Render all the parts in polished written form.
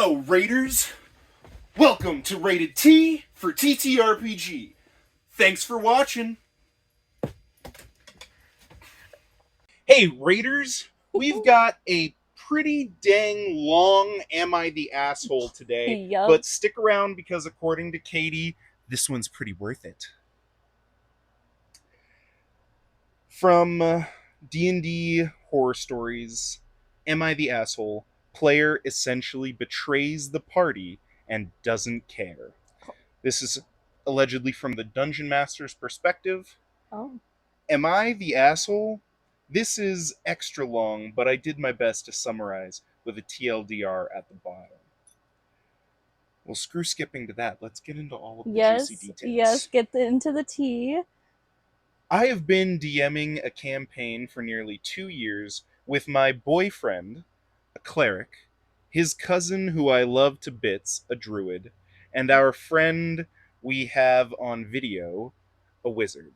Hello, Raiders! Welcome to Rated T for TTRPG. Thanks for watching. Hey, Raiders! We've got a pretty dang long Am I the Asshole today, Yup. but stick around because according to Katie, this one's pretty worth it. From D&D Horror Stories, Am I the Asshole? Player essentially betrays the party and doesn't care. This is allegedly from the Dungeon Master's perspective. Oh. Am I the asshole? This is extra long, but I did my best to summarize with a TLDR at the bottom. Well, screw skipping to that. Let's get into all of the juicy Yes, details. into the tea. I have been DMing a campaign for nearly 2 years with my boyfriend, a cleric, his cousin, who I love to bits, a druid, and our friend we have on video, a wizard.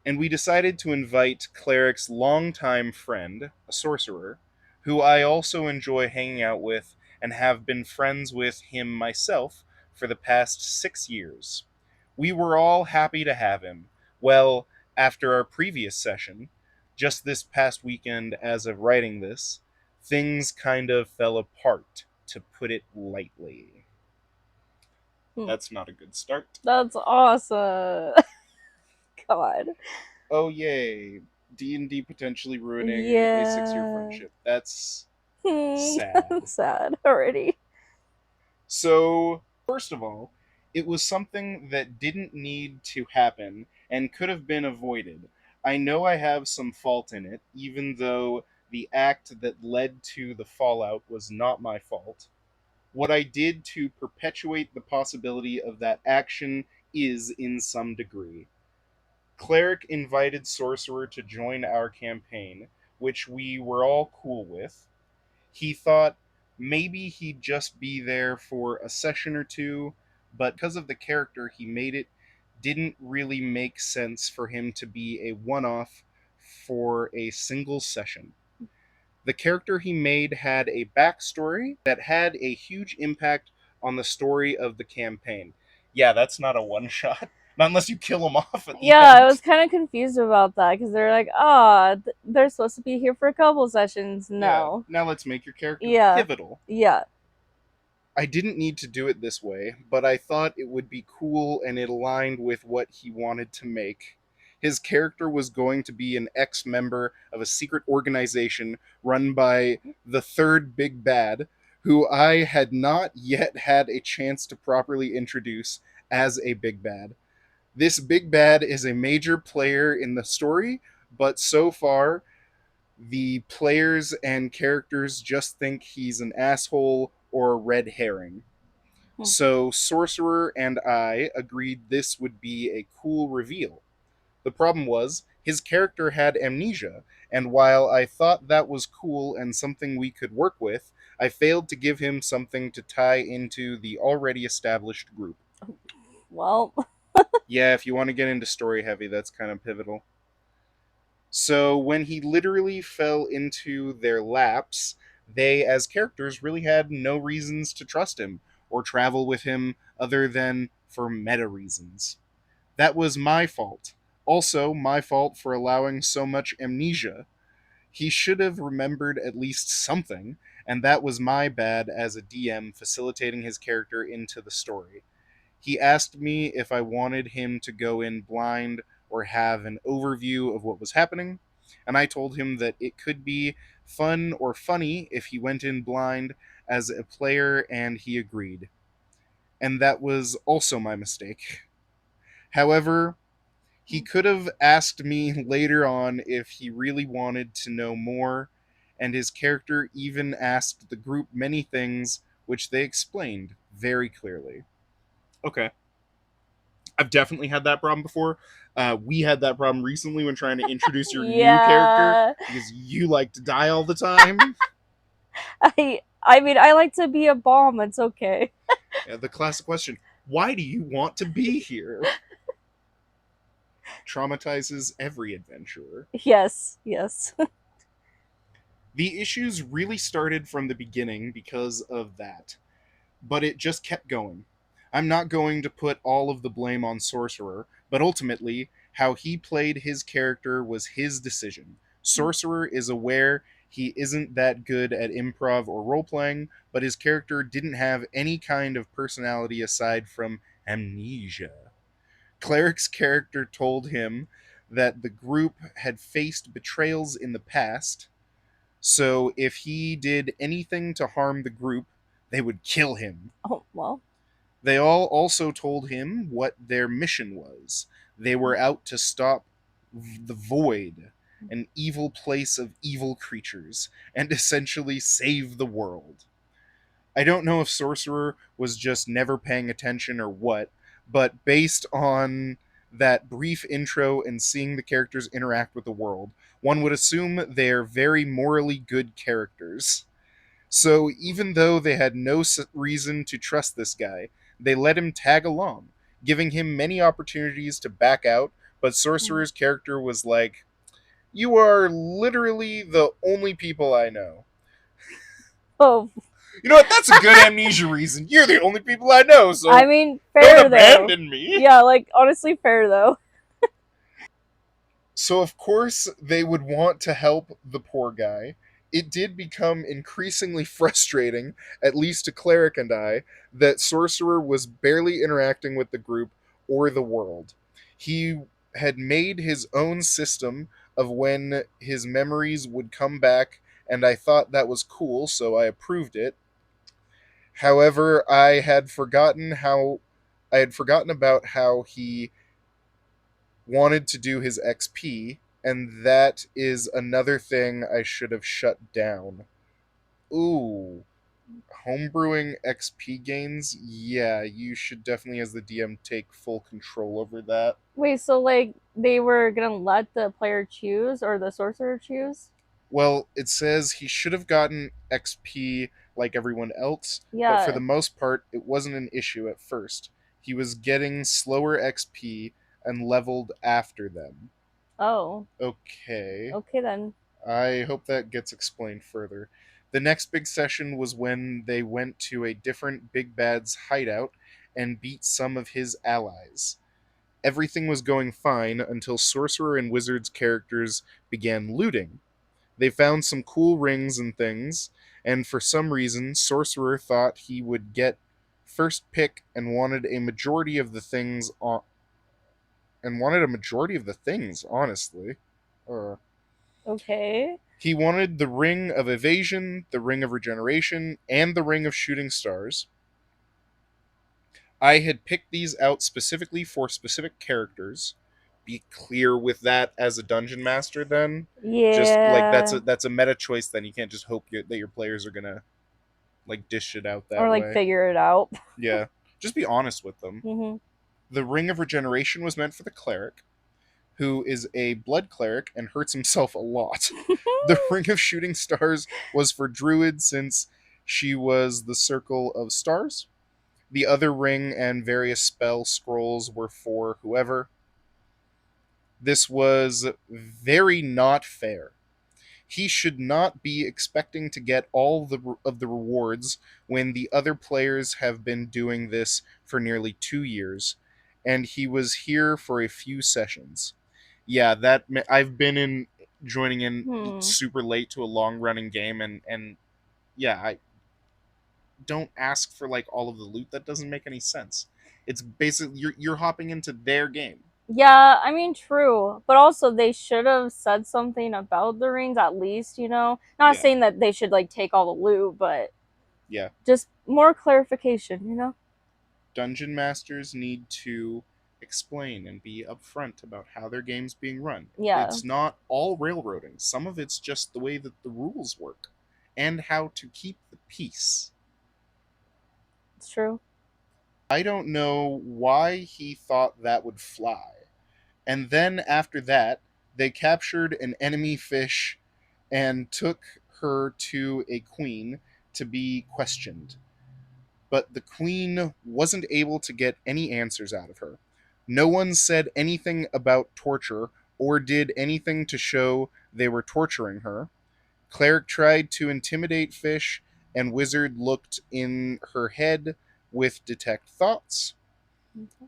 And we decided to invite Cleric's longtime friend, a sorcerer, who I also enjoy hanging out with and have been friends with him myself for the past 6 years. We were all happy to have him. Well, after our previous session, just this past weekend as of writing this, things kind of fell apart, to put it lightly. That's not a good start. That's awesome. God. Oh yay, D&D potentially ruining a 6-year Yeah. friendship. That's sad. Sad already. So, first of all, it was something that didn't need to happen and could have been avoided. I know I have some fault in it, even though the act that led to the fallout was not my fault. What I did to perpetuate the possibility of that action is in some degree. Cleric invited Sorcerer to join our campaign, which we were all cool with. He thought maybe he'd just be there for a session or two, but because of the character he made, it didn't really make sense for him to be a one off for a single session. The character he made had a backstory that had a huge impact on the story of the campaign. Yeah, that's not a one shot. Not unless you kill him off at the Yeah, I was end. kind of confused about that because they're like, ah, they're supposed to be here for a couple sessions. Yeah, No. now let's make your character Yeah. pivotal. Yeah. I didn't need to do it this way, but I thought it would be cool and it aligned with what he wanted to make. His character was going to be an ex member of a secret organization run by the third big bad, who I had not yet had a chance to properly introduce as a big bad. This big bad is a major player in the story, but so far, the players and characters just think he's an asshole or a red herring. Hmm. So Sorcerer and I agreed this would be a cool reveal. The problem was, his character had amnesia, and while I thought that was cool and something we could work with, I failed to give him something to tie into the already established group. Well. Yeah, if you want to get into story heavy, that's kind of pivotal. So when he literally fell into their laps, they, as characters, really had no reasons to trust him or travel with him other than for meta reasons. That was my fault. Also, my fault for allowing so much amnesia. He should have remembered at least something, and that was my bad as a DM facilitating his character into the story. He asked me if I wanted him to go in blind or have an overview of what was happening, and I told him that it could be fun or funny if he went in blind as a player, and he agreed. And that was also my mistake. However, he could have asked me later on if he really wanted to know more, and his character even asked the group many things, which they explained very clearly. Okay, I've definitely had that problem before. We had that problem recently when trying to introduce your new character Yeah. because you like to die all the time. I mean, I like to be a bomb. It's okay. The classic question: why do you want to be here? Traumatizes every adventurer. Yes. Yes. The issues really started from the beginning because of that, but it just kept going. I'm not going to put all of the blame on Sorcerer, but ultimately, how he played his character was his decision. Sorcerer is aware he isn't that good at improv or role playing, but his character didn't have any kind of personality aside from amnesia. Cleric's character told him that the group had faced betrayals in the past, so if he did anything to harm the group, they would kill him. Oh, well. They all also told him what their mission was. They were out to stop the void, an evil place of evil creatures, and essentially save the world. I don't know if Sorcerer was just never paying attention or what, but based on that brief intro and seeing the characters interact with the world, one would assume they're very morally good characters. So even though they had no reason to trust this guy, they let him tag along, giving him many opportunities to back out, but Sorcerer's character was like, "You are literally the only people I know." Oh, You know what? That's a good amnesia reason. You're the only people I know, I so mean, don't fair though. abandon me. Yeah, like honestly, fair though. So, of course, they would want to help the poor guy. It did become increasingly frustrating, at least to Cleric and I, that Sorcerer was barely interacting with the group or the world. He had made his own system of when his memories would come back, and I thought that was cool, so I approved it. However, I had forgotten about how he wanted to do his XP, and that is another thing I should have shut down. Ooh, homebrewing XP gains? Yeah, you should definitely, as the DM, take full control over that. Wait, so like they were gonna let the player choose or the sorcerer choose? Well, it says he should have gotten XP like everyone else, but for the Yeah. most part, it wasn't an issue at first. He was getting slower XP and leveled after them. Oh, Okay. okay then. I hope that gets explained further. The next big session was when they went to a different Big Bad's hideout and beat some of his allies. Everything was going fine until Sorcerer and Wizard's characters began looting. They found some cool rings and things, and for some reason, Sorcerer thought he would get first pick and wanted a majority of the things honestly. Uh, Okay. He wanted the Ring of Evasion, the Ring of Regeneration, and the Ring of Shooting Stars. I had picked these out specifically for specific characters. Be clear with that as a dungeon master then. Just like Yeah. that's a meta choice then. You can't just hope that your players are going to like dish it out that Or like way. figure it out. Yeah. Just be honest with them. Mhm. The Ring of Regeneration was meant for the cleric, who is a blood cleric and hurts himself a lot. The Ring of Shooting Stars was for Druid since she was the Circle of Stars. The other ring and various spell scrolls were for whoever. This was very not fair. He should not be expecting to get all of the rewards when the other players have been doing this for nearly 2 years, and he was here for a few sessions. Yeah, that I've been in joining in Hmm. super late to a long running game, and yeah, I don't ask for like all of the loot. That doesn't make any sense. It's basically you're hopping into their game. Yeah, I mean, true. But also, they should have said something about the rings at least, you know? Not Yeah, saying that they should, like, take all the loot, but yeah. just more clarification, you know? Dungeon masters need to explain and be upfront about how their game's being run. Yeah, It's not all railroading. Some of it's just the way that the rules work and how to keep the peace. it's true. I don't know why he thought that would fly. And then after that, they captured an enemy fish and took her to a queen to be questioned. But the queen wasn't able to get any answers out of her. No one said anything about torture or did anything to show they were torturing her. Cleric tried to intimidate Fish, and Wizard looked in her head with detect thoughts.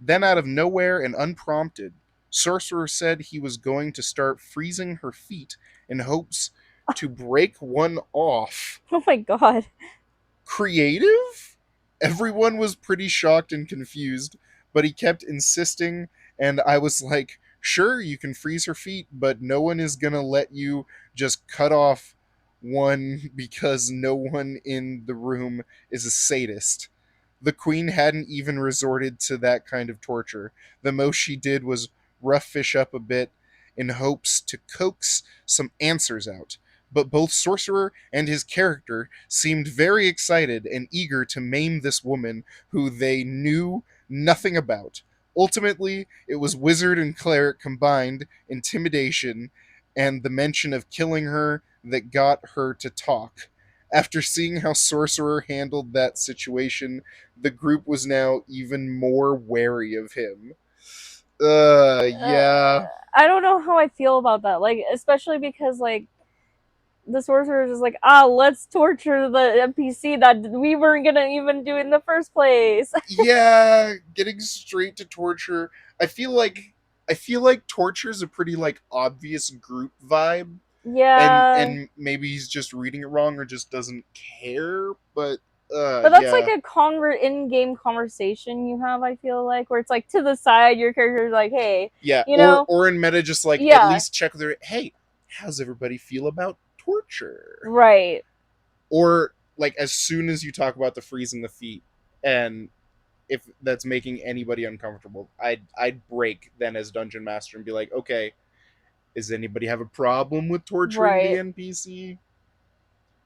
Then, out of nowhere and unprompted, Sorcerer said he was going to start freezing her feet in hopes to break one off. Oh my god. Creative? Everyone was pretty shocked and confused, but he kept insisting, and I was like, sure, you can freeze her feet, but no one is gonna let you just cut off one because no one in the room is a sadist. The queen hadn't even resorted to that kind of torture. The most she did was rough fish up a bit in hopes to coax some answers out. But both Sorcerer and his character seemed very excited and eager to maim this woman who they knew nothing about. Ultimately, it was Wizard and Cleric combined intimidation and the mention of killing her that got her to talk. After seeing how Sorcerer handled that situation, the group was now even more wary of him. uh, Yeah. I don't know how I feel about that. Like, especially because like the sorcerer is just like, ah, let's torture the NPC that we weren't gonna even do in the first place. Yeah, getting straight to torture. I feel like I feel like torture is a pretty like obvious group vibe, Yeah, and maybe he's just reading it wrong or just doesn't care, but but that's like yeah. a in-game conversation you have. I feel like where it's like to the side, your character's like, hey, Yeah, you know, or in meta just like at yeah, least check with her, hey, how's everybody feel about torture? right, Or like as soon as you talk about the freezing the feet and if that's making anybody uncomfortable, I'd break then as dungeon master and be like, okay, does anybody have a problem with torturing the right, NPC?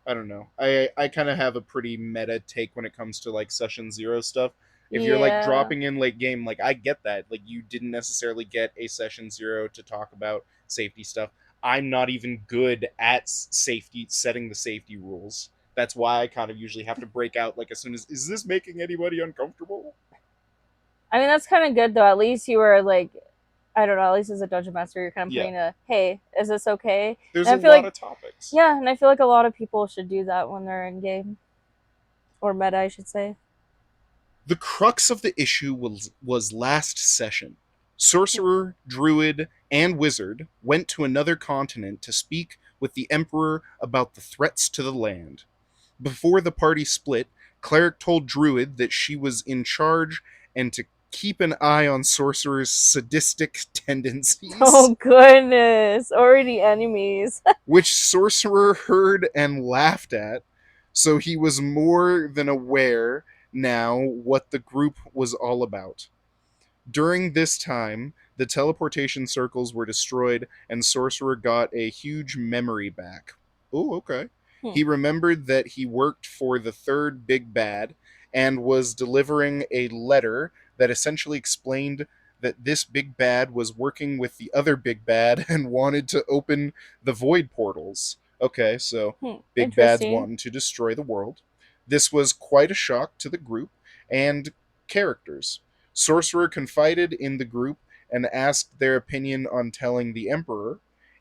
I don't know. I kind of have a pretty meta take when it comes to like session zero stuff. If you're like yeah. dropping in late game, like I get that. Like you didn't necessarily get a session zero to talk about safety stuff. I'm not even good at safety setting the safety rules. That's why I kind of usually have to break out like as soon as is this making anybody uncomfortable? I mean, that's kind of good though. At least you were like, I don't know. At least as a dungeon master, you're kind of Yeah. putting a, hey, is this okay? There's And a I feel lot like, of topics. yeah, and I feel like a lot of people should do that when they're in game or meta, I should say. The crux of the issue was last session. Hmm. Sorcerer, Druid, and Wizard went to another continent to speak with the Emperor about the threats to the land. Before the party split, Cleric told Druid that she was in charge and to keep an eye on Sorcerer's sadistic tendencies, Oh goodness, already enemies. which Sorcerer heard and laughed at, so he was more than aware now what the group was all about. During this time, the teleportation circles were destroyed, and Sorcerer got a huge memory back. Oh, okay. Hmm. He remembered that he worked for the third Big Bad and was delivering a letter that essentially explained that this Big Bad was working with the other Big Bad and wanted to open the void portals. Okay, so Hmm. Big Bad's Interesting. wanting to destroy the world. This was quite a shock to the group and characters. Sorcerer confided in the group and asked their opinion on telling the Emperor.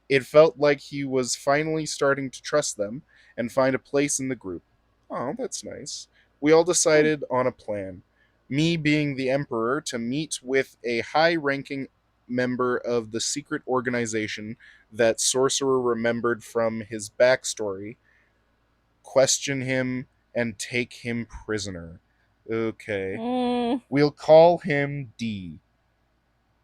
It felt like he was finally starting to trust them and find a place in the group. Oh, that's nice. We all Hmm. decided on a plan. Me being the Emperor to meet with a high ranking member of the secret organization that Sorcerer remembered from his backstory, question him, and take him prisoner. Okay. Mm, We'll call him D.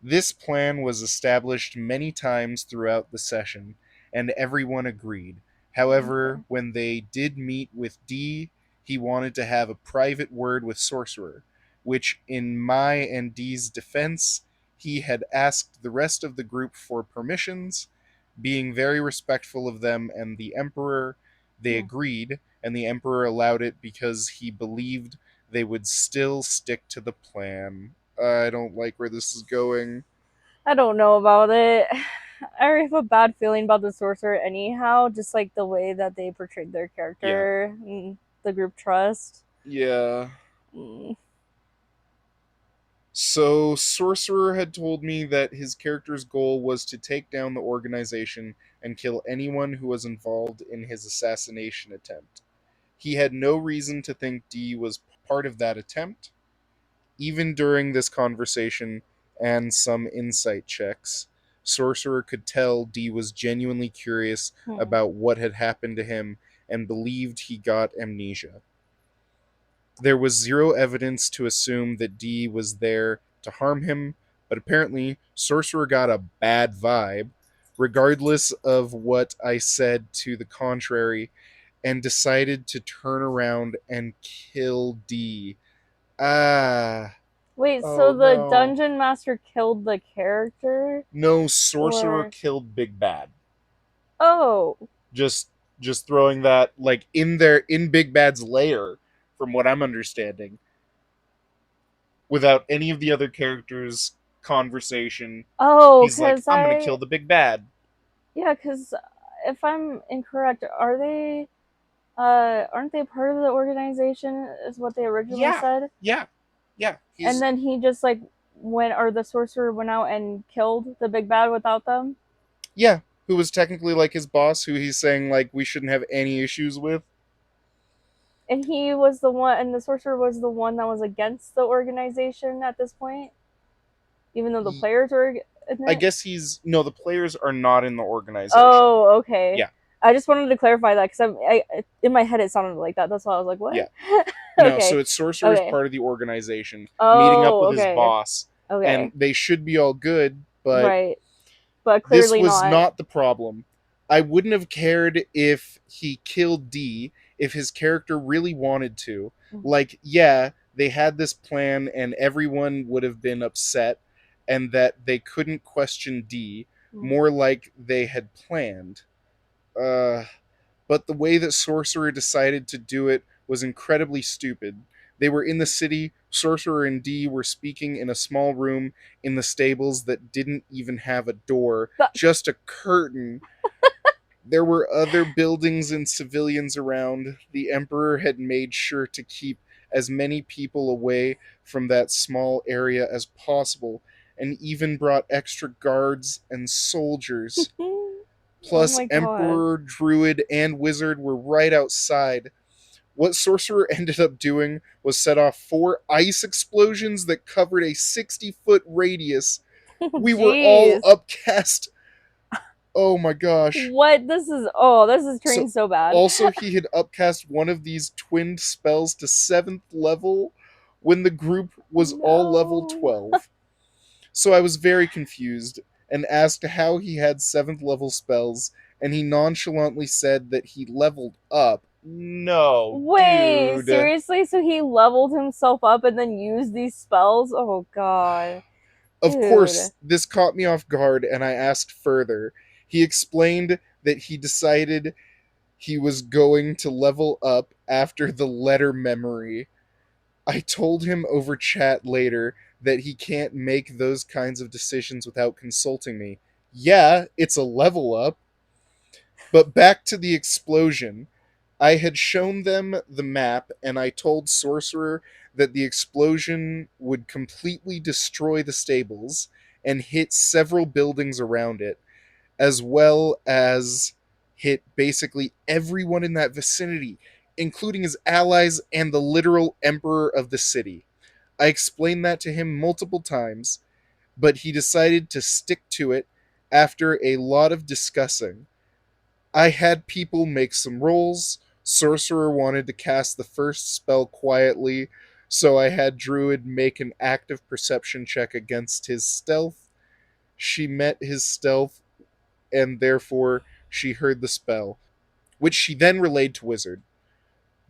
This plan was established many times throughout the session, and everyone agreed. However, okay. when they did meet with D, he wanted to have a private word with Sorcerer, which, in my and D's defense, he had asked the rest of the group for permissions. Being very respectful of them and the Emperor, they Hmm. agreed, and the Emperor allowed it because he believed they would still stick to the plan. I don't like where this is going. I don't know about it. I have a bad feeling about the sorcerer anyhow, just like the way that they portrayed their Yeah. character and the group trust. Yeah. Mm. So, Sorcerer had told me that his character's goal was to take down the organization and kill anyone who was involved in his assassination attempt. He had no reason to think D was part of that attempt, even during this conversation and some insight checks. Sorcerer could tell D was genuinely curious Hmm. about what had happened to him and believed he got amnesia. There was zero evidence to assume that D was there to harm him, but apparently Sorcerer got a bad vibe, regardless of what I said to the contrary, and decided to turn around and kill D. Ah, Wait, oh so the no. dungeon master killed the character? No, Sorcerer Or. killed Big Bad. Oh. Just just throwing that like in there in Big Bad's lair, from what I'm understanding, without any of the other characters' conversation. Oh, He's like, because I'm gonna kill I. the big bad. Yeah, because if I'm incorrect, are they. Aren't they part of the organization? Is what they originally Yeah, said. yeah, yeah. And He's then he just like went, or the sorcerer went out and killed the big bad without them. yeah, who was technically like his boss, who he's saying like we shouldn't have any issues with. And he was the one, and the sorcerer was the one that was against the organization at this point, even though the players were in I it. guess he's no, the players are not in the organization. Oh, okay. Yeah, I just wanted to clarify that because in my head it sounded like that. That's why I was like, yeah. what? No, so Okay, it's Sorcerer's okay. part of the organization, meeting up Oh, with his okay, boss, and okay. they should be all good, but Right, but this clearly was not. not the problem. I wouldn't have cared if he killed D if his character really wanted to. Like, yeah, they had this plan and everyone would have been upset and that they couldn't question D, more like they had planned. Uh but the way that Sorcerer decided to do it was incredibly stupid. They were in the city, Sorcerer and D were speaking in a small room in the stables that didn't even have a door, But just a curtain. There were other buildings and civilians around. The Emperor had made sure to keep as many people away from that small area as possible, and even brought extra guards and soldiers. oh Plus, my god. Emperor, Druid, and Wizard were right outside. What Sorcerer ended up doing was set off four ice explosions that covered a 60-foot radius. We were all Jeez. upcast. Oh my gosh. What? This is turning So, so bad. also, he had upcast one of these twinned spells to 7th level when the group was all level No. 12. So I was very confused and asked how he had 7th level spells, and he nonchalantly said that he leveled up. No, Wait, dude. seriously? So he leveled himself up and then used these spells? Oh god. Of Dude. course, this caught me off guard, and I asked further. He explained that he decided he was going to level up after the letter memory. I told him over chat later that he can't make those kinds of decisions without consulting me. Yeah, it's a level up. But back to the explosion. I had shown them the map, and I told Sorcerer that the explosion would completely destroy the stables and hit several buildings around it, as well as hit basically everyone in that vicinity, including his allies and the literal emperor of the city. I explained that to him multiple times, but he decided to stick to it after a lot of discussing. I had people make some rolls. Sorcerer wanted to cast the first spell quietly, so I had Druid make an active perception check against his stealth. She met his stealth, and therefore she heard the spell, which she then relayed to Wizard.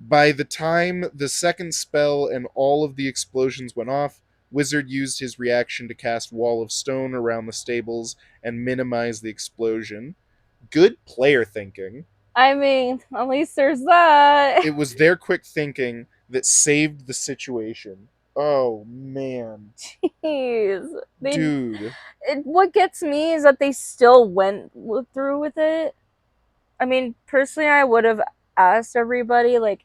By the time the second spell and all of the explosions went off, Wizard used his reaction to cast Wall of Stone around the stables and minimize the explosion. Good player thinking. I mean, at least there's that. It was their quick thinking that saved the situation. Oh man, Jeez. They dude. what gets me is that they still went through with it. I mean, personally I would have asked everybody like,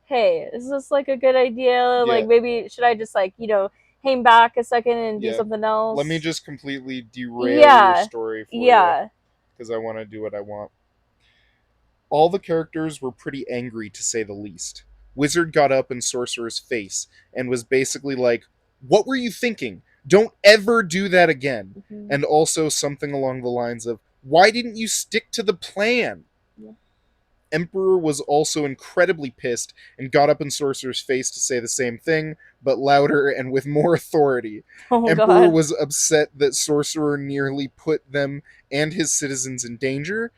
hey, is this like a good idea? Like Yeah, maybe should I just like, came back a second and do Yeah. something Let me else. just completely derail your Yeah, story for you yeah. because I want to do what I want. All the characters were pretty angry to say the least. Wizard got up in Sorcerer's face and was basically like, "What were you thinking? Don't ever do that again." Mhm. And also something along the lines of, "Why didn't you stick to the plan?" Yeah. Emperor was also incredibly pissed and got up in Sorcerer's face to say the same thing, but louder and with more authority. Oh Emperor god. was upset that Sorcerer nearly put them and his citizens in danger,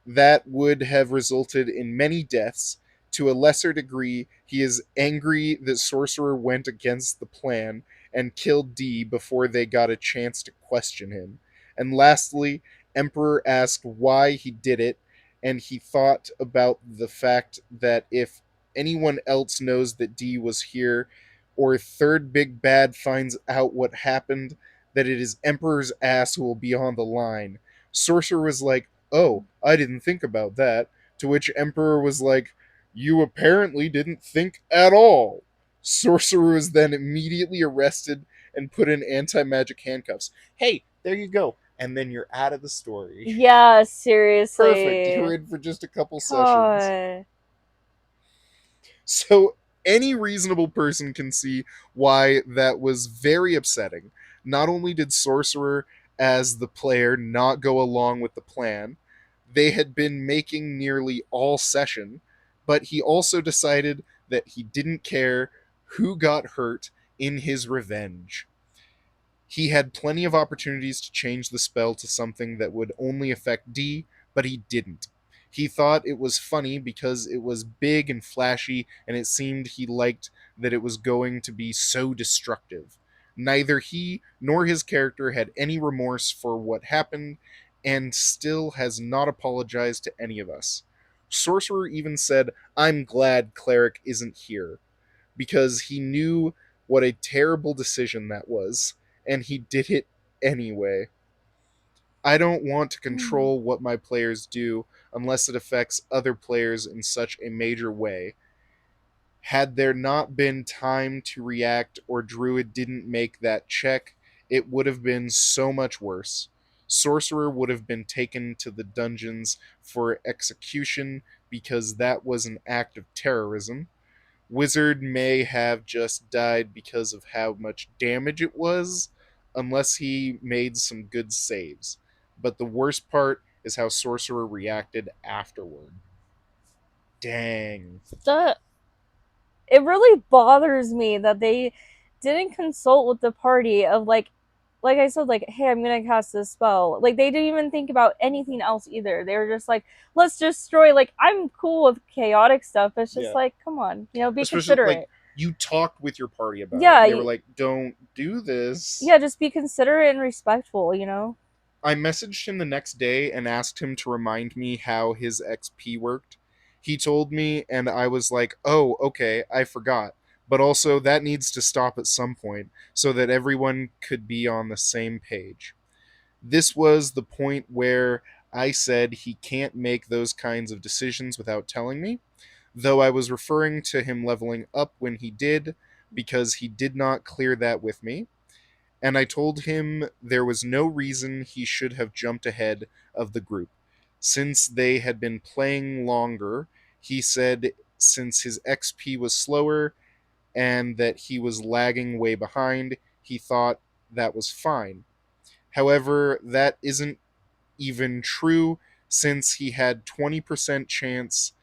that would have resulted in many deaths. To a lesser degree, he is angry that Sorcerer went against the plan and killed D before they got a chance to question him. And lastly, Emperor asked why he did it, and he thought about the fact that if anyone else knows that D was here, or Third Big Bad finds out what happened, that it is Emperor's ass who will be on the line. Sorcerer was like, "Oh, I didn't think about that." To which Emperor was like, "You apparently didn't think at all." Sorcerer was then immediately arrested and put in anti magic handcuffs. Hey, there you go. And then you're out of the story. Yeah, Perfect. You're seriously. in for just a couple sessions. God. So any reasonable person can see why that was very upsetting. Not only did Sorcerer, as the player, not go along with the plan they had been making nearly all session, but he also decided that he didn't care who got hurt in his revenge. He had plenty of opportunities to change the spell to something that would only affect D, but he didn't. He thought it was funny because it was big and flashy, and it seemed he liked that it was going to be so destructive. Neither he nor his character had any remorse for what happened, and still has not apologized to any of us. Sorcerer even said, "I'm glad Cleric isn't here," because he knew what a terrible decision that was, and he did it anyway. I don't want to Hmm. control what my players do unless it affects other players in such a major way. Had there not been time to react or Druid didn't make that check, it would have been so much worse. Sorcerer would have been taken to the dungeons for execution because that was an act of terrorism. Wizard may have just died because of how much damage it was, unless he made some good saves. But the worst part is how Sorcerer reacted afterward. Dang. The it really bothers me that they didn't consult with the party of like I said, like, hey, I'm gonna cast this spell. Like they didn't even think about anything else either. They were just like, let's destroy. Like I'm cool with chaotic stuff. It's just Yeah. like, come on, be Especially like considerate. you talked with your party about it Yeah, and they were like, "Don't do this." yeah, just be considerate and respectful. I messaged him the next day and asked him to remind me how his XP worked. He told me, and I was like, "Oh, okay, I forgot." But also, that needs to stop at some point so that everyone could be on the same page. This was the point where I said he can't make those kinds of decisions without telling me, though I was referring to him leveling up when he did, because he did not clear that with me, and I told him there was no reason he should have jumped ahead of the group. Since they had been playing longer, he said since his XP was slower and that he was lagging way behind, he thought that was fine. However, that isn't even true since he had 20% chance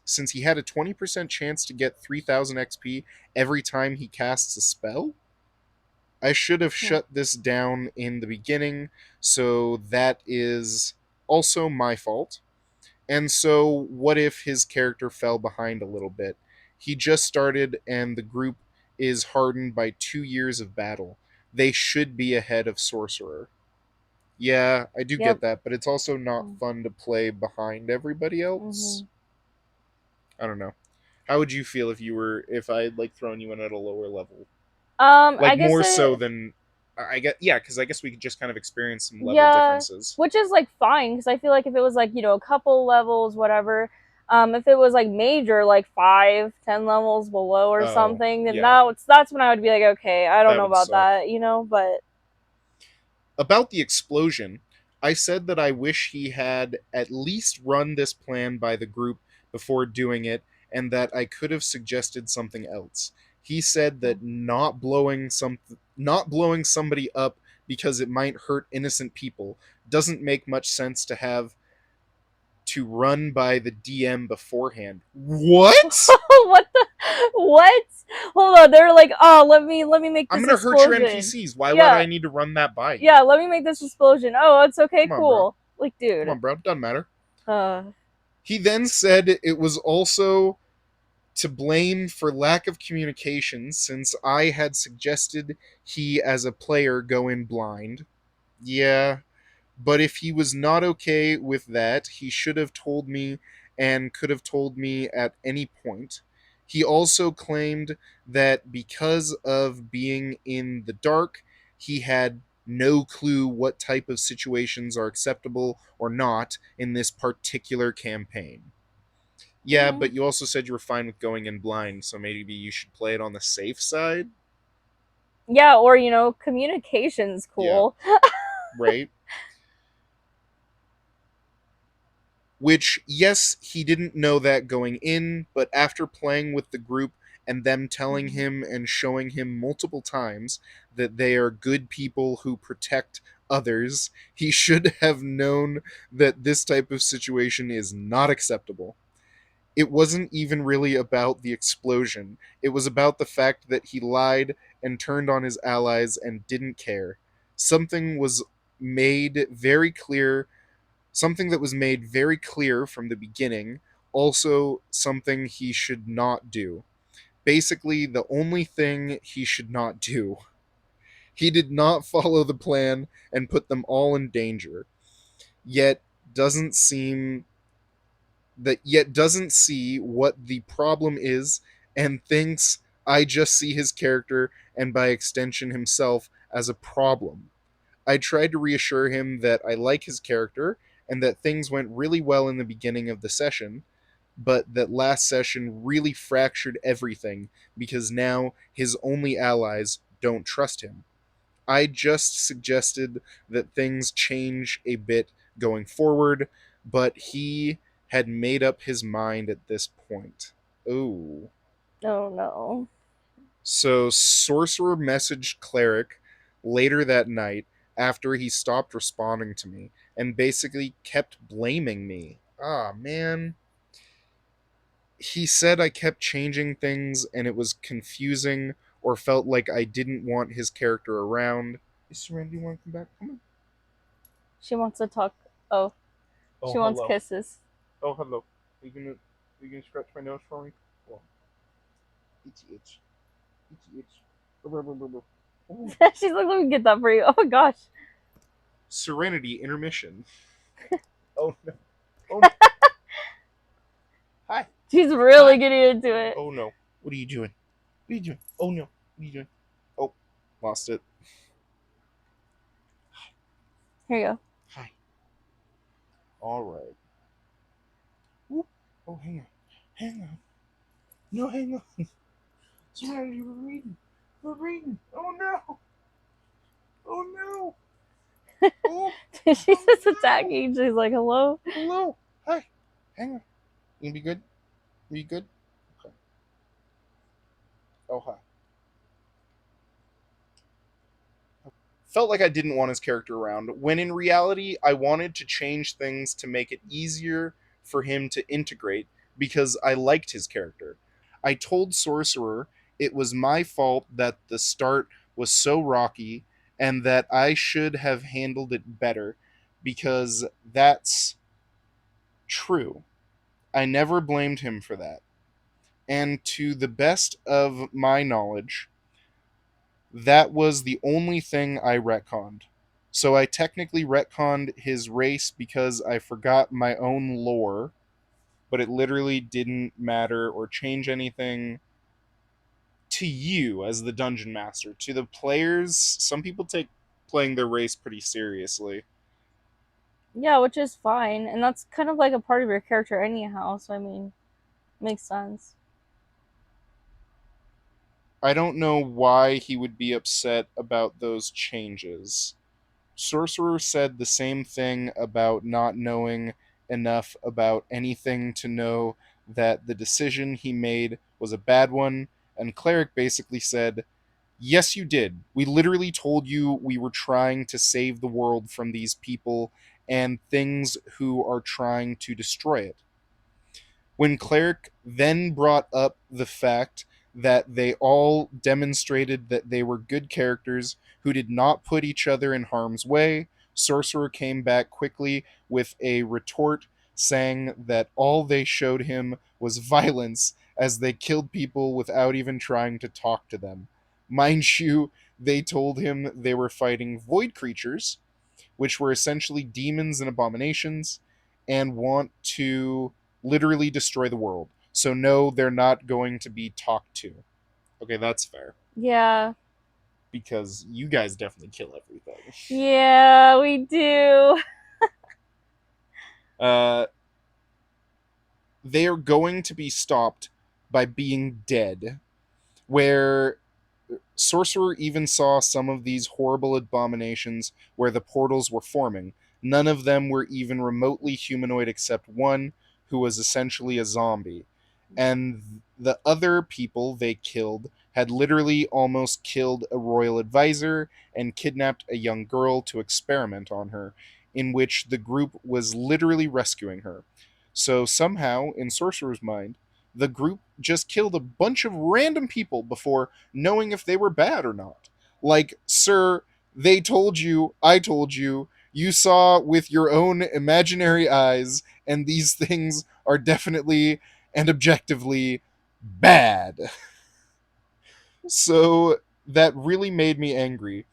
since he had a 20% chance to get 3000 XP every time he casts a spell. I should have Yeah. shut this down in the beginning, so that is also my fault. And so, what if his character fell behind a little bit? He just started, and the group is hardened by 2 years of battle. They should be ahead of Sorcerer. Yeah, I do get Yep. that, but it's also not fun to play behind everybody else. Mm-hmm. I don't know. How would you feel if I had like thrown you in at a lower level? I Like guess more so it. than I get, yeah, because I guess we could just kind of experience some level Yeah, differences. which is like fine because I feel like if it was like a couple levels, whatever, If it was like major, like 5, 10 levels below or Oh, something, then yeah, that's when I would be like, okay, I don't that know would about suck. that, you know. But About the explosion, I said that I wish he had at least run this plan by the group before doing it, and that I could have suggested something else. He said that not blowing somebody up because it might hurt innocent people doesn't make much sense to have to run by the DM beforehand. What? what the what? Hold on, they're like, oh, let me make I'm this gonna hurt your explosion. NPCs. Why would Yeah, I need to run that by yeah, you? let me make this explosion. Oh, it's okay, Come on, bro. cool. Like, Come dude. on, bro. Doesn't matter. Uh, He then said it was also to blame for lack of communication since I had suggested he, as a player, go in blind. Yeah, but if he was not okay with that, he should have told me and could have told me at any point. He also claimed that because of being in the dark, he had no clue what type of situations are acceptable or not in this particular campaign. Yeah, mm, but you also said you were fine with going in blind, so maybe you should play it on the safe side? yeah, or communication's Yeah, cool. right. Which, yes, he didn't know that going in, but after playing with the group and them telling Mhm. him and showing him multiple times that they are good people who protect others, he should have known that this type of situation is not acceptable. It wasn't even really about the explosion, it was about the fact that he lied and turned on his allies and didn't care. Something was made very clear something that was made very clear from the beginning, also something he should not do. Basically, the only thing he should not do. He did not follow the plan and put them all in danger, yet doesn't seem yet doesn't see what the problem is and thinks I just see his character and by extension himself as a problem. I tried to reassure him that I like his character and that things went really well in the beginning of the session, but that last session really fractured everything because now his only allies don't trust him. I just suggested that things change a bit going forward, but he had made up his mind at this point. Oh. Oh no. So Sorcerer messaged Cleric later that night after he stopped responding to me and basically kept blaming me. Ah, man. He said I kept changing things and it was confusing or felt like I didn't want his character around. Is Serenity want to come back? Come on. She wants to talk. Oh, Oh, she wants hello. kisses. Oh, hello. Are you gonna scratch my nose for me? Come on. Itchy itch. Itchy itch. Oh. She's like, let me get that for you. Oh my gosh. Serenity intermission. Oh no. Oh no. Hi. She's really Hi. getting into it. Oh no. What are you doing? What are you doing? Oh no. What are you doing? Oh, lost it. Here you go. Hi. All right. Whoop. Oh, hang on. Hang on. No, hang on. Serenity, we're reading. We're reading. Oh no. Oh no. Oh. She's Oh just no. attacking. She's like, hello. Hello. Hi. Hang on. You gonna be good? Are you good? Okay. Oh, hi. Felt like I didn't want his character around, when in reality, I wanted to change things to make it easier for him to integrate because I liked his character. I told Sorcerer it was my fault that the start was so rocky and that I should have handled it better because that's true. I never blamed him for that. And to the best of my knowledge, that was the only thing I retconned. So I technically retconned his race because I forgot my own lore, but it literally didn't matter or change anything to you as the dungeon master. To the players, some people take playing their race pretty seriously. Yeah, which is fine, and that's kind of like a part of your character anyhow. So I mean, makes sense. I don't know why he would be upset about those changes. Sorcerer said the same thing about not knowing enough about anything to know that the decision he made was a bad one, and Cleric basically said, "Yes, you did. We literally told you we were trying to save the world from these people and things who are trying to destroy it." When Cleric then brought up the fact that they all demonstrated that they were good characters who did not put each other in harm's way, Sorcerer came back quickly with a retort saying that all they showed him was violence as they killed people without even trying to talk to them. Mind you, they told him they were fighting void creatures, which were essentially demons and abominations, and want to literally destroy the world. So, no, they're not going to be talked to. Okay, that's fair. Yeah, Because you guys definitely kill everything. yeah, we do. Uh, they are going to be stopped by being dead. Where Sorcerer even saw some of these horrible abominations where the portals were forming. None of them were even remotely humanoid except one who was essentially a zombie. And the other people they killed had literally almost killed a royal advisor and kidnapped a young girl to experiment on her, in which the group was literally rescuing her. So somehow, in Sorcerer's mind, the group just killed a bunch of random people before knowing if they were bad or not. Like, sir, they told you, I told you, you saw with your own imaginary eyes, and these things are definitely and objectively bad. So that really made me angry,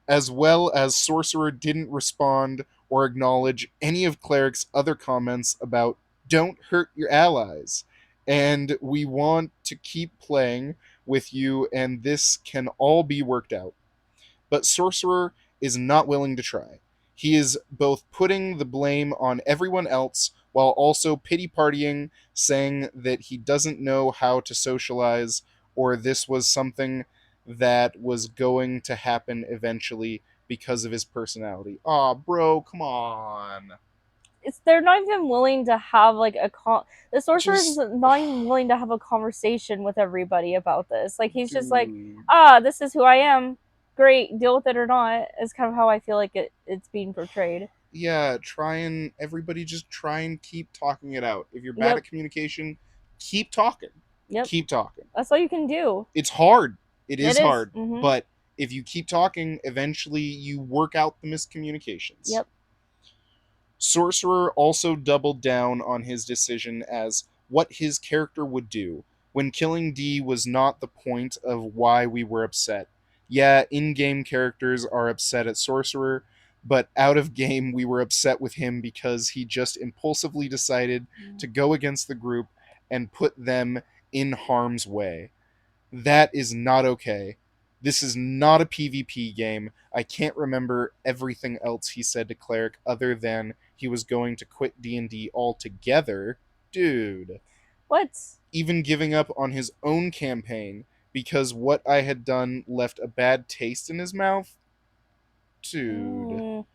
as well as Sorcerer didn't respond or acknowledge any of Cleric's other comments about don't hurt your allies. And we want to keep playing with you, and this can all be worked out. But Sorcerer is not willing to try. He is both putting the blame on everyone else while also pity partying, saying that he doesn't know how to socialize or this was something that was going to happen eventually because of his personality. Aw, bro, come on. It's they're not even willing to have like the sorcerer is Just, not even willing to have a conversation with everybody about this. Like he's just like, dude. this is who I am. Great, deal with it or not. Is kind of how I feel like it's being portrayed. Yeah, try and everybody just try and keep talking it out. If you're bad Yep, at communication, keep talking. yep. Keep talking. That's all you can do. It's hard. It It is is. hard, Mm-hmm. but if you keep talking, eventually you work out the miscommunications. Yep. Sorcerer also doubled down on his decision as what his character would do when killing D was not the point of why we were upset. Yeah, in game characters are upset at Sorcerer, but out of game we were upset with him because he just impulsively decided to go against the group and put them in harm's way. That is not okay. This is not a PvP game. I can't remember everything else he said to Cleric other than he was going to quit D&D altogether. Dude, What? even giving up on his own campaign because what I had done left a bad taste in his mouth. Dude, Mm,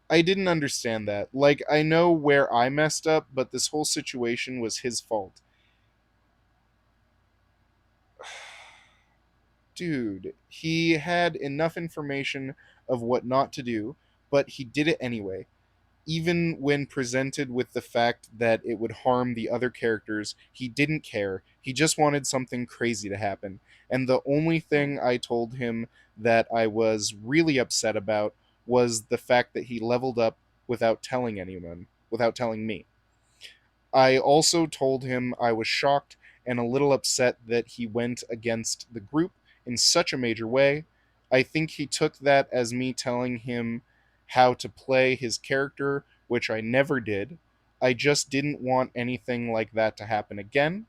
I didn't understand that. Like, I know where I messed up, but this whole situation was his fault. Dude, he had enough information of what not to do, but he did it anyway. Even when presented with the fact that it would harm the other characters, he didn't care. He just wanted something crazy to happen. And the only thing I told him that I was really upset about was the fact that he leveled up without telling anyone, without telling me. I also told him I was shocked and a little upset that he went against the group in such a major way. I think he took that as me telling him how to play his character, which I never did. I just didn't want anything like that to happen again.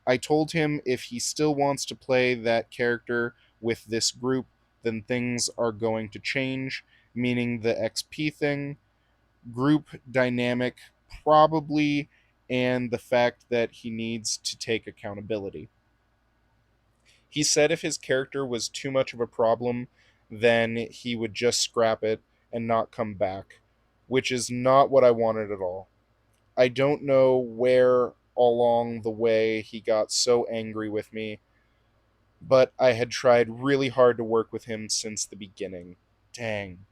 I told him if he still wants to play that character with this group, then things are going to change, meaning the XP thing, group dynamic, probably, and the fact that he needs to take accountability. He said if his character was too much of a problem, then he would just scrap it and not come back, which is not what I wanted at all. I don't know where along the way he got so angry with me, but I had tried really hard to work with him since the beginning. Dang.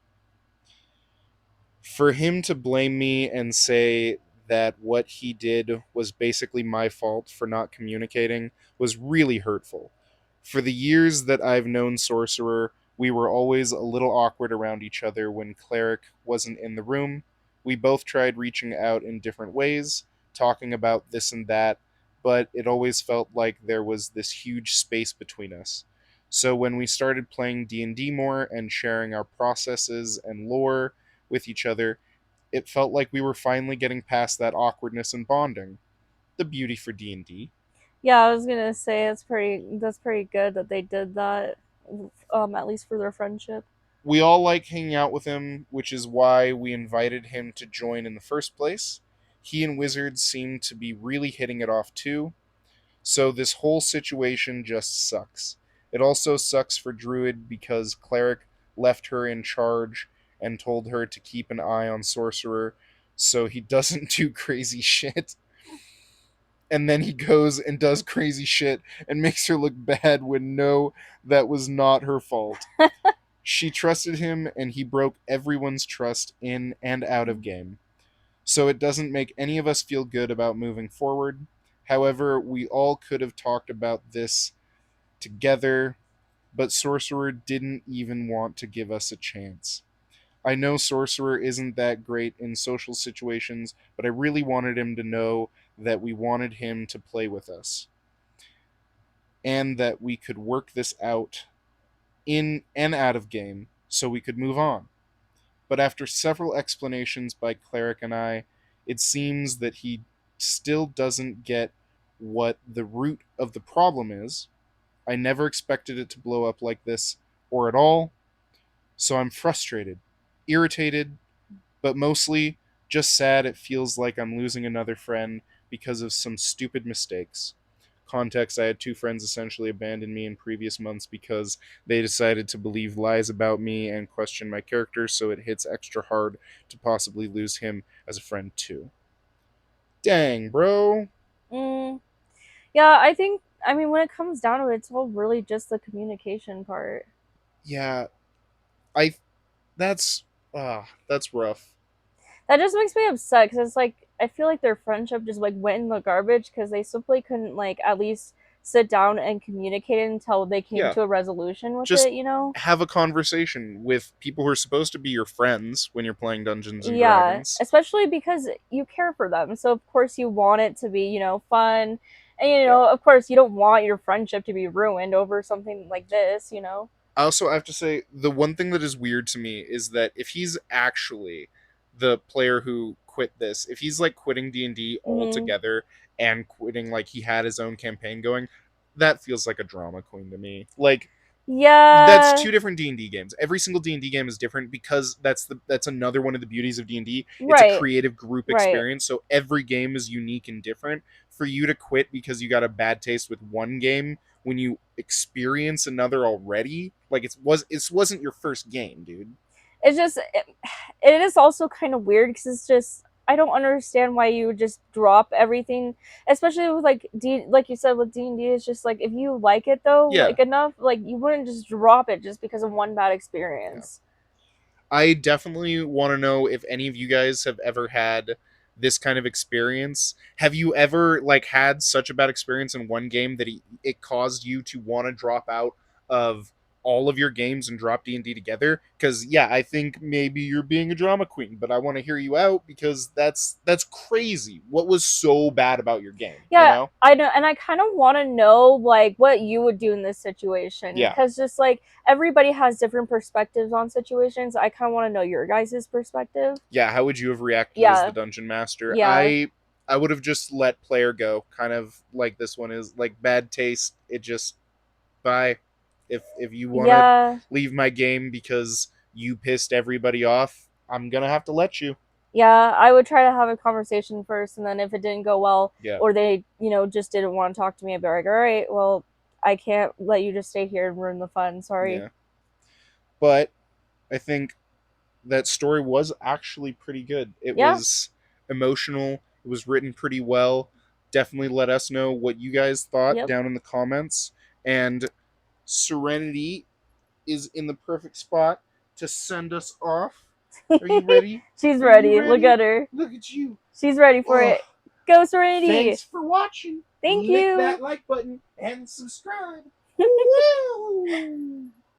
For him to blame me and say that what he did was basically my fault for not communicating was really hurtful. For the years that I've known Sorcerer, we were always a little awkward around each other when Cleric wasn't in the room. We both tried reaching out in different ways, talking about this and that, but it always felt like there was this huge space between us. So when we started playing D&D more and sharing our processes and lore with each other, it felt like we were finally getting past that awkwardness and bonding. The beauty for D&D. Yeah, I was gonna say that's pretty good that they did that, at least for their friendship. We all like hanging out with him, which is why we invited him to join in the first place. He and Wizard seem to be really hitting it off too, so this whole situation just sucks. It also sucks for Druid because Cleric left her in charge and told her to keep an eye on Sorcerer so he doesn't do crazy shit. And then he goes and does crazy shit and makes her look bad when no, that was not her fault. She trusted him and he broke everyone's trust in and out of game. So it doesn't make any of us feel good about moving forward. However, we all could have talked about this together, but Sorcerer didn't even want to give us a chance. I know Sorcerer isn't that great in social situations, but I really wanted him to know that we wanted him to play with us and that we could work this out in and out of game so we could move on. But after several explanations by Cleric and I, it seems that he still doesn't get what the root of the problem is. I never expected it to blow up like this or at all, so I'm frustrated, irritated, but mostly just sad. It feels like I'm losing another friend because of some stupid mistakes. Context: I had two friends essentially abandon me in previous months because they decided to believe lies about me and question my character, so it hits extra hard to possibly lose him as a friend too. Dang, bro. Mm, yeah, I mean, when it comes down to it, it's all really just the communication part. Yeah, I that's that's rough. That just makes me upset because it's like I feel like their friendship just like went in the garbage because they simply couldn't like at least sit down and communicate it until they came Yeah, to a resolution with just it. have a conversation with people who are supposed to be your friends when you're playing Dungeons and Yeah, Dragons. especially because you care for them. So of course you want it to be fun. And Yeah. of course you don't want your friendship to be ruined over something like this. I also have to say the one thing that is weird to me is that if he's actually the player who quit this, if he's like quitting D&D Mhm. altogether and quitting like he had his own campaign going, that feels like a drama queen to me. Like that's Yeah, two different D&D games. Every single D&D game is different because that's another one of the beauties of D&D. It's a right. creative group Right. experience, so every game is unique and different. For you to quit because you got a bad taste with one game when you experience another already, like it wasn't your first game, dude. It is also kind of weird because it's just I don't understand why you would just drop everything, especially with like you said with D&D. It's just like if you like it though, Yeah, like enough, like you wouldn't just drop it just because of one bad yeah. experience. I definitely want to know if any of you guys have ever had this kind of experience. Have you ever like had such a bad experience in one game that it caused you to want to drop out of all of your games and drop D&D together? Cuz yeah, I think maybe you're being a drama queen, but I want to hear you out because that's crazy. What was so bad about your game, you Yeah, know? I know, and I kind of want to know like what you would do in this situation Yeah. because just like everybody has different perspectives on situations. I kind of want to know your guys' perspective. Yeah, how would you have reacted as the Yeah, dungeon master? yeah, I would have just let player go, kind of like this one is like bad taste. It just bye. If you want to yeah. leave my game because you pissed everybody off, I'm going to have to let you. Yeah, I would try to have a conversation first, and then if it didn't go well, Yeah, or they, just didn't want to talk to me, I'd be like, all right, well, I can't let you just stay here and ruin the fun. Sorry. yeah. But I think that story was actually pretty good. It Yeah. was emotional. It was written pretty well. Definitely let us know what you guys thought Yep. down in the comments. And Serenity is in the perfect spot to send us off. Are you ready? She's Are you ready. Look ready? at her. Look at you. She's ready for Oh, it. Go, Serenity. thanks for watching. Thank Lick you. that like button and subscribe. Woo!